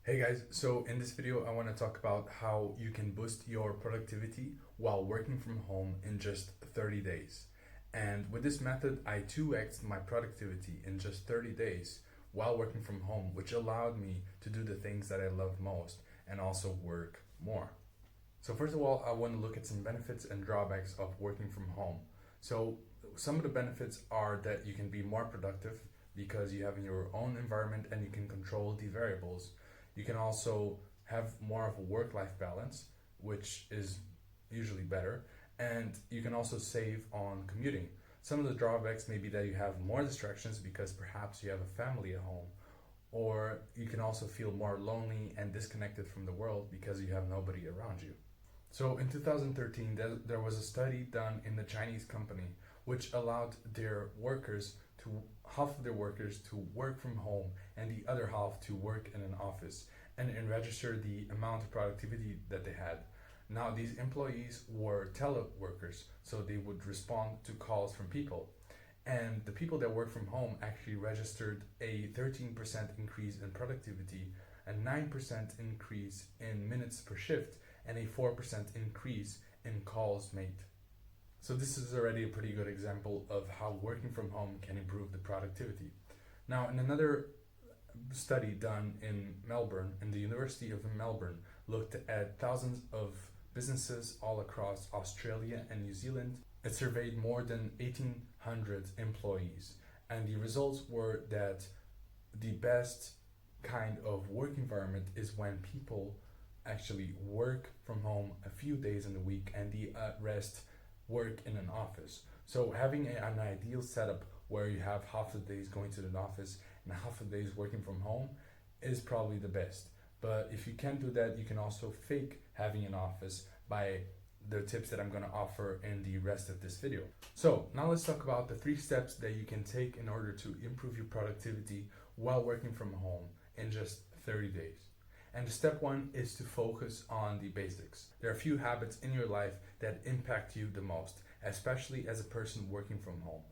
Hey guys, so in this video I want to talk about how you can boost your productivity while working from home in just 30 days. And with this method, I 2x'd my productivity in just 30 days while working from home, which allowed me to do the things that I love most and also work more. So first of all, I want to look at some benefits and drawbacks of working from home. So some of the benefits are that you can be more productive because you have your own environment and you can control the variables. You can also have more of a work-life balance, which is usually better, and you can also save on commuting. Some of the drawbacks may be that you have more distractions because perhaps you have a family at home, or you can also feel more lonely and disconnected from the world because you have nobody around you. So in 2013, there was a study done in the Chinese company which allowed their workers to half of their workers to work from home and the other half to work in an office and register the amount of productivity that they had. Now these employees were teleworkers, so they would respond to calls from people. And the people that work from home actually registered a 13% increase in productivity, a 9% increase in minutes per shift, and a 4% increase in calls made. So this is already a pretty good example of how working from home can improve the productivity. Now, in another study done in Melbourne, in the University of Melbourne, looked at thousands of businesses all across Australia and New Zealand. It surveyed more than 1,800 employees, and the results were that the best kind of work environment is when people actually work from home a few days in the week and the rest work in an office. So having an ideal setup where you have half the days going to the office and half the days working from home is probably the best. But if you can't do that, you can also fake having an office by the tips that I'm going to offer in the rest of this video. So now let's talk about the 3 steps that you can take in order to improve your productivity while working from home in just 30 days. And step 1 is to focus on the basics. There are a few habits in your life that impact you the most, especially as a person working from home.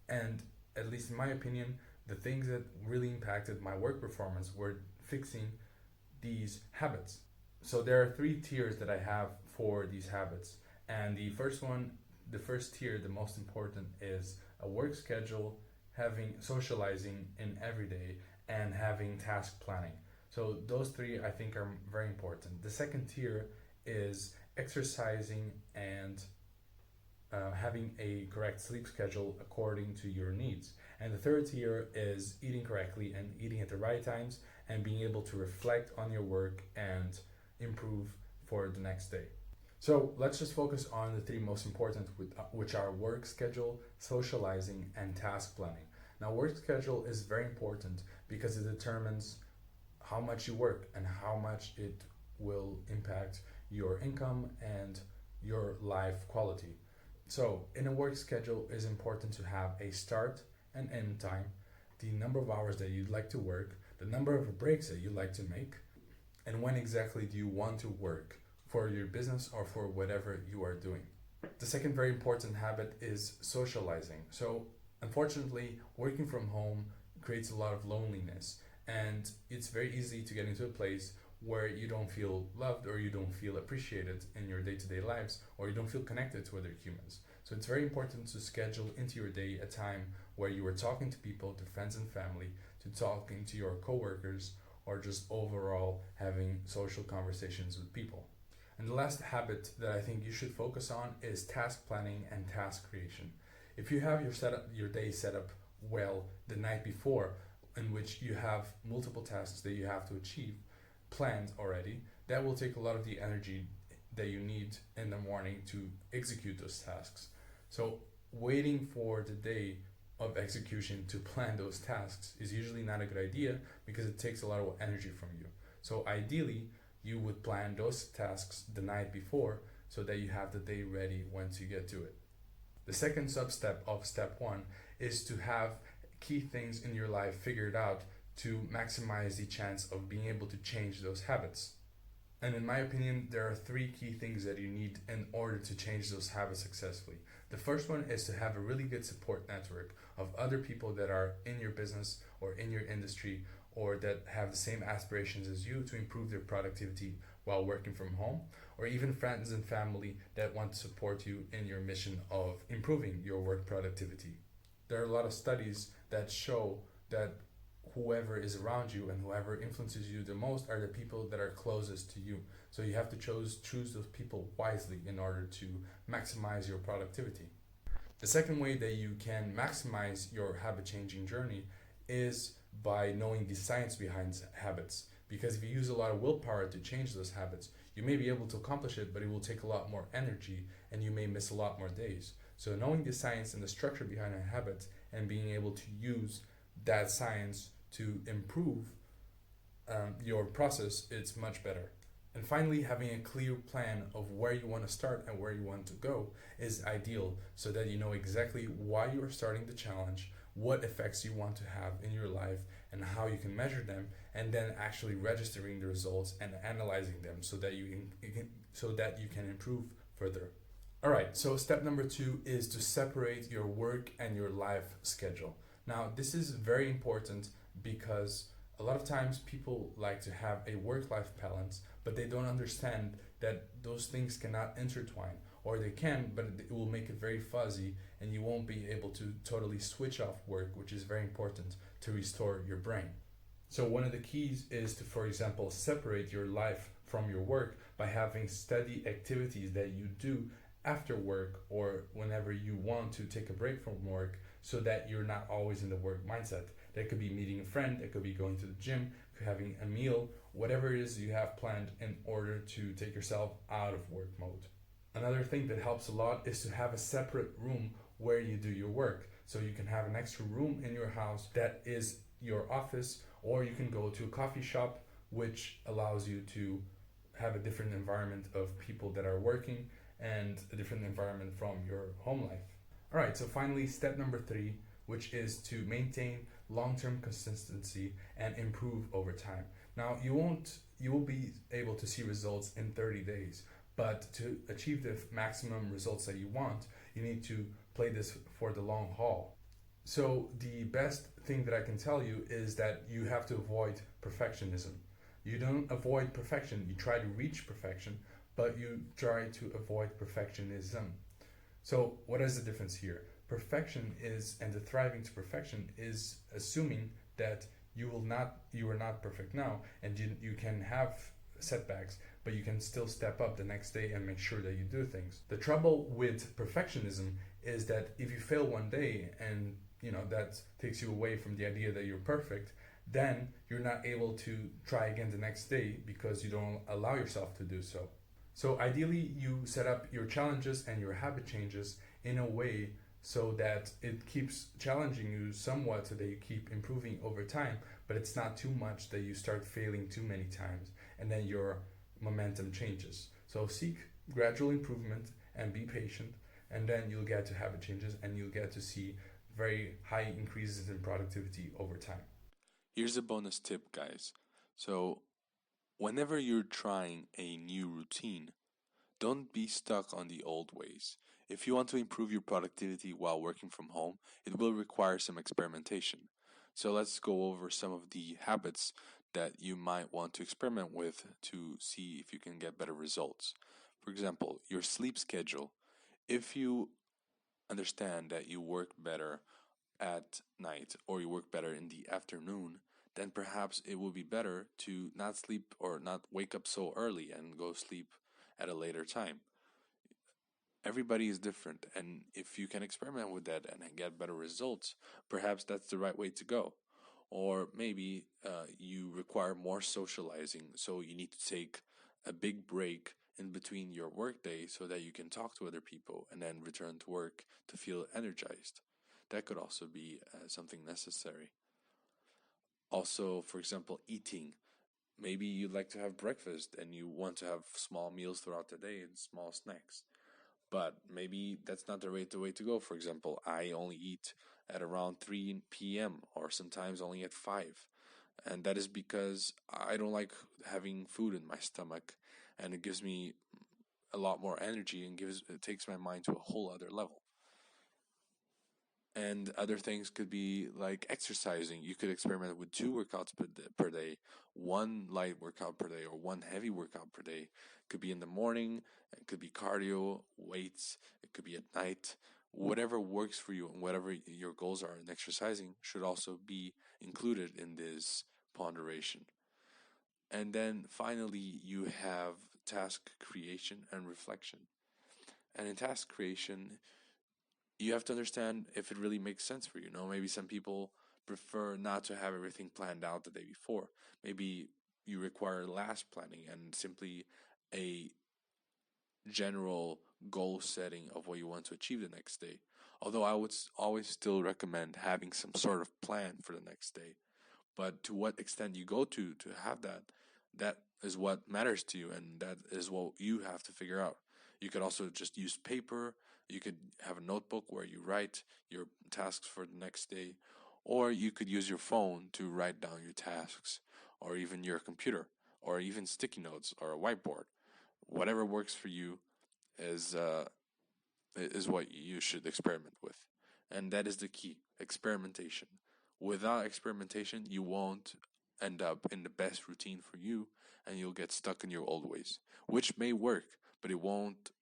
And at least in my opinion, the things that really impacted my work performance were fixing these habits. So there are 3 tiers that I have for these habits. And the first tier, the most important, is a work schedule, having socializing in every day, and having task planning. So those 3 I think are very important. The second tier is exercising and having a correct sleep schedule according to your needs. And the third tier is eating correctly and eating at the right times and being able to reflect on your work and improve for the next day. So let's just focus on the 3 most important, which are work schedule, socializing, and task planning. Now work schedule is very important because it determines how much you work and how much it will impact your income and your life quality. So in a work schedule, it is important to have a start and end time, the number of hours that you'd like to work, the number of breaks that you'd like to make, and when exactly do you want to work for your business or for whatever you are doing. The second very important habit is socializing. So unfortunately, working from home creates a lot of loneliness, and it's very easy to get into a place where you don't feel loved or you don't feel appreciated in your day-to-day lives, or you don't feel connected to other humans. So it's very important to schedule into your day a time where you are talking to people, to friends and family, to talking to your coworkers, or just overall having social conversations with people. And the last habit that I think you should focus on is task planning and task creation. If you have your day set up well the night before, in which you have multiple tasks that you have to achieve planned already, that will take a lot of the energy that you need in the morning to execute those tasks. So waiting for the day of execution to plan those tasks is usually not a good idea because it takes a lot of energy from you. So ideally, you would plan those tasks the night before so that you have the day ready once you get to it. The second sub-step of step 1 is to have key things in your life figured out to maximize the chance of being able to change those habits. And in my opinion, there are 3 key things that you need in order to change those habits successfully. The first one is to have a really good support network of other people that are in your business or in your industry or that have the same aspirations as you to improve their productivity while working from home, or even friends and family that want to support you in your mission of improving your work productivity. There are a lot of studies that show that whoever is around you and whoever influences you the most are the people that are closest to you. So you have to choose those people wisely in order to maximize your productivity. The second way that you can maximize your habit changing journey is by knowing the science behind habits. Because if you use a lot of willpower to change those habits, you may be able to accomplish it, but it will take a lot more energy and you may miss a lot more days. So, knowing the science and the structure behind a habit and being able to use that science to improve your process, it's much better. And finally, having a clear plan of where you want to start and where you want to go is ideal so that you know exactly why you are starting the challenge, what effects you want to have in your life, and how you can measure them, and then actually registering the results and analyzing them so that you can improve further. All right, so step number two is to separate your work and your life schedule. Now, this is very important because a lot of times people like to have a work life balance, but they don't understand that those things cannot intertwine, or they can, but it will make it very fuzzy and you won't be able to totally switch off work, which is very important to restore your brain. So, one of the keys is to, for example, separate your life from your work by having steady activities that you do after work or whenever you want to take a break from work so that you're not always in the work mindset. That could be meeting a friend, that could be going to the gym, having a meal, whatever it is you have planned in order to take yourself out of work mode. Another thing that helps a lot is to have a separate room where you do your work. So you can have an extra room in your house that is your office, or you can go to a coffee shop, which allows you to have a different environment of people that are working and a different environment from your home life. All right, so finally, step number three, which is to maintain long-term consistency and improve over time. Now, you will be able to see results in 30 days, but to achieve the maximum results that you want, you need to play this for the long haul. So, the best thing that I can tell you is that you have to avoid perfectionism. You don't avoid perfection, you try to reach perfection, but you try to avoid perfectionism. So, what is the difference here? Perfection is, and the thriving to perfection is assuming that you are not perfect now, and you can have setbacks, but you can still step up the next day and make sure that you do things. The trouble with perfectionism is that if you fail one day and that takes you away from the idea that you're perfect, then you're not able to try again the next day because you don't allow yourself to do so. So ideally, you set up your challenges and your habit changes in a way so that it keeps challenging you somewhat so that you keep improving over time, but it's not too much that you start failing too many times and then your momentum changes. So seek gradual improvement and be patient, and then you'll get to habit changes and you'll get to see very high increases in productivity over time. Here's a bonus tip, guys. So, whenever you're trying a new routine, don't be stuck on the old ways. If you want to improve your productivity while working from home, it will require some experimentation. So, let's go over some of the habits that you might want to experiment with to see if you can get better results. For example, your sleep schedule. If you understand that you work better at night or you work better in the afternoon, then perhaps it would be better to not sleep or not wake up so early and go sleep at a later time. Everybody is different, and if you can experiment with that and get better results, perhaps that's the right way to go. Or maybe you require more socializing, so you need to take a big break in between your workday so that you can talk to other people and then return to work to feel energized. That could also be something necessary. Also, for example, eating. Maybe you like to have breakfast and you want to have small meals throughout the day and small snacks. But maybe that's not the way to go. For example, I only eat at around 3 p.m. or sometimes only at 5. And that is because I don't like having food in my stomach, and it gives me a lot more energy and gives it takes my mind to a whole other level. And other things could be like exercising. You could experiment with 2 workouts per day, 1 light workout per day, or 1 heavy workout per day. It could be in the morning, it could be cardio, weights, it could be at night. Whatever works for you and whatever your goals are in exercising should also be included in this ponderation. And then finally, you have task creation and reflection. And in task creation, you have to understand if it really makes sense for you. Maybe some people prefer not to have everything planned out the day before. Maybe you require less planning and simply a general goal setting of what you want to achieve the next day. Although I would always still recommend having some sort of plan for the next day. But to what extent you go to have that is what matters to you, and that is what you have to figure out. You could also just use paper. You could have a notebook where you write your tasks for the next day, or you could use your phone to write down your tasks, or even your computer, or even sticky notes or a whiteboard. Whatever works for you is what you should experiment with. And that is the key: experimentation. Without experimentation, you won't end up in the best routine for you, and you'll get stuck in your old ways, which may work, but it won't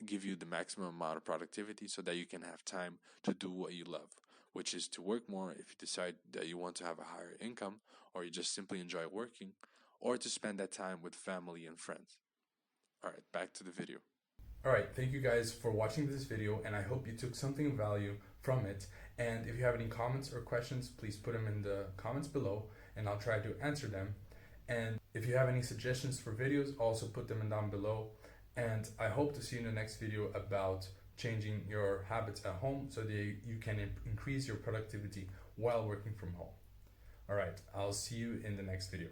give you the maximum amount of productivity so that you can have time to do what you love, which is to work more if you decide that you want to have a higher income, or you just simply enjoy working, or to spend that time with family and friends. All right, back to the video. Alright, thank you guys for watching this video, and I hope you took something of value from it. And if you have any comments or questions, please put them in the comments below and I'll try to answer them. And if you have any suggestions for videos, also put them in down below. And I hope to see you in the next video about changing your habits at home so that you can increase your productivity while working from home. Alright, I'll see you in the next video.